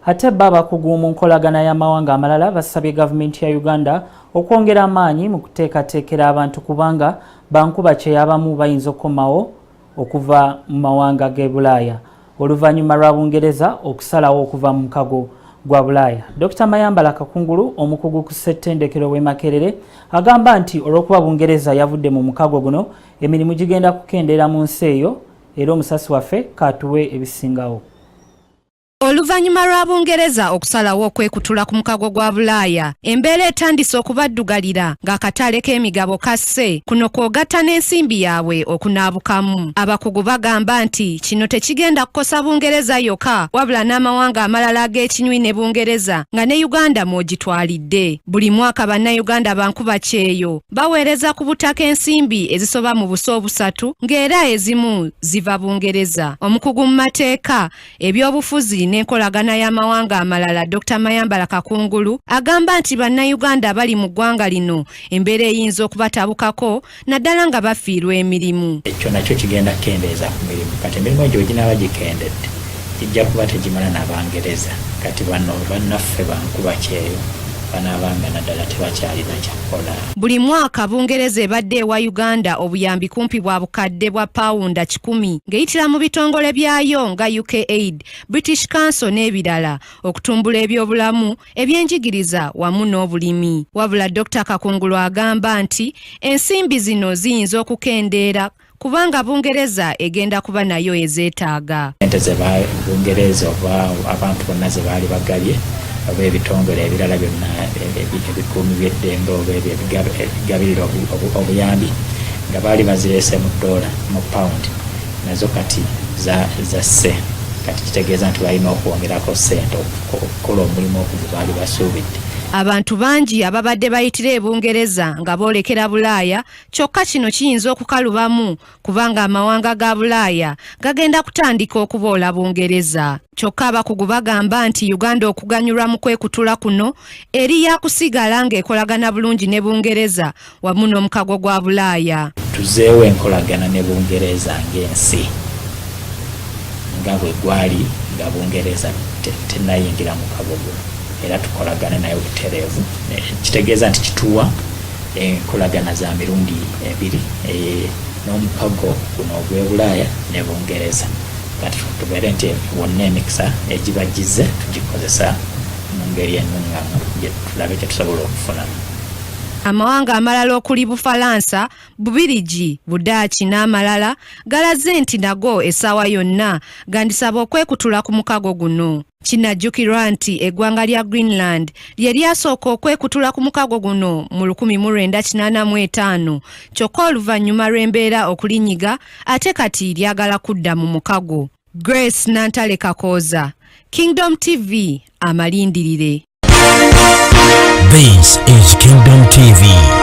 ate abakugu mu nkolagana y'amawanga amalala basabye gavumenti ya Uganda okwongera amaanyi mu kuteekateekera abantu kubanga bankuba kyeyabamu bayinza okukomawo okuva mu mawanga g'e Bulaaya oluvannyuma lwa Bungereza okusalawo okuva mu mukago gwa Bulaaya. Dr. Mayambala Kakungulu omukugu ku ssettendekero w'e Makerere agamba nti olw'okuba Bungereza yavudde mu mukago guno emirimu gigenda kukendeera mu nsi eyo era omusasi waffe kaatuwe ebisingawo. Oluvannyuma lwa Bungereza okusalawo okwekutula ku mukago gwa Bulaaya, embeera etandise okubaddugalira ng'akatale k'emigabo kasse kuno kwogatta n'ensimbi yaabwe okunaabukamu. Abakugu bagamba nti kino tekigenda kukosa Bungereza yokka wabula n'amawanga amalala ag'ekinywi ne Bungereza nga ne Uganda mw'ogitwalidde. Buli mwaka bannayuganda bankuba kyeyo baweereza ku butaka ensimbi ezisoba mu buso obusatu ng'era ezimu ziva Bungereza. Omukugu mu mateeka ebyobufuzi n'enkolagana y'amawanga amalala Dr. Mayambala Kakungulu agamba nti bannayuganda bali mu ggwanga lino embeera eyinza okubatabukako naddala nga bafiirwa emirimu. Ekyo nakyo kigenda kukendeeza ku mirimu kati emirimu egyo ginaba gikendedde kijja kuba tegimala n'Abangereza kati bannaffe bankuba kyeyo banabanga naddala tebakyalina kyakola. Buli mwaka Bungereza ebadde ewa Uganda obuyambi kumpi bwa bukadde bwa pawunda 100 ng'eyitira mu bitongole byayo nga UKAID, British Council n'ebirala okutumbula ebyobulamu, ebyenjigiriza wamu n'obulimi. Wabula Dr. Kakungulu agamba nti ensimbi zino ziyinza okukendeera kubanga Bungereza egenda kuba nayo ezeetaaga. Ente ze Bungereza oba abantu bonna ze baali bagabye oba ebitongole ebirala byonna ebikuumi by'eddembe oba ebigabirira obuyambi nga baali bazireese mu $, mu pound, nazo kati zasse. Kati kitegeeza nti balina okwongerako ssente okukola omulimu ogwo baali basuubidde. Abantu bangi ababadde bayitira e Bungereza nga boolekera Bulaaya kyokka kino kiyinza okukalubamu kubanga amawanga ga Bulaaya gagenda kutandika okuboola Bungereza. Kyokka abakugu bagamba nti Uganda okuganyulwa mu kwekutula kuno eri yakusigala ng'ekolagana bulungi ne Bungereza wamu n'omukago gwa Bulaaya. Tuzeewo enkolagana ne Bungereza ng'ensi nga bwe gwali nga Bungereza tennayingira mu mukago guno. Era tukolagana nayo butereevu kitegeeza nti kituwa enkolagana za mirundi ebiri n'omukago guno ogw'e Bulaaya ne Bungereza kati tubeere nti wonna emikisa egibagize tugikozesa mu ngeri ennungamu tulabe kye tusobola okufunamu. Amawanga amalala okuli Bufalansa, Bubirigi, Budaaki n'amalala galaze nti nago essaawa yonna gandisaba okwekutula ku mukago guno. Kinajjukirwa nti eggwanga lya Greenland lye lyasooka okwekutula ku mukago guno mu 1985 kyokka oluvannyuma lw'embeera okulinyiga ate kati lyagala kudda mu mukago. Grace Nantale Kakooza, Kingdom TV, amalindirire. This is Kingdom TV.